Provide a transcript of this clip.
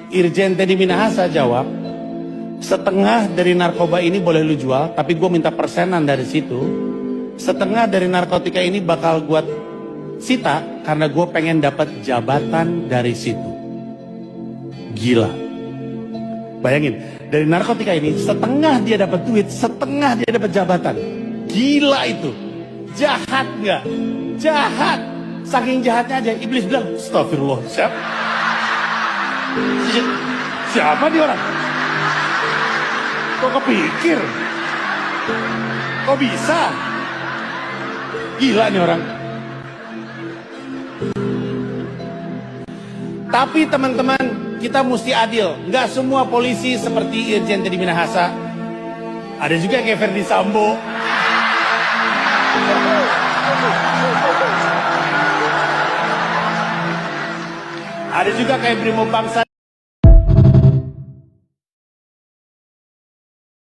Irjen Teddy Minahasa jawab, setengah dari narkoba ini boleh lu jual, tapi gue minta persenan dari situ. Setengah dari narkotika ini bakal gue sita karena gue pengen dapat jabatan dari situ. Gila. Bayangin, dari narkotika ini setengah dia dapat duit, setengah dia dapat jabatan. Gila itu. Jahat nggak? Jahat. Saking jahatnya aja iblis bilang, astagfirullah. Siapa dia orang? Kok kepikir? Kok bisa? Gila nih orang. Tapi teman-teman, kita mesti adil. Nggak semua polisi seperti Irjen Teddy Minahasa. Ada juga kayak Ferdi Sambo. Ada juga kayak Brimo Bangsa.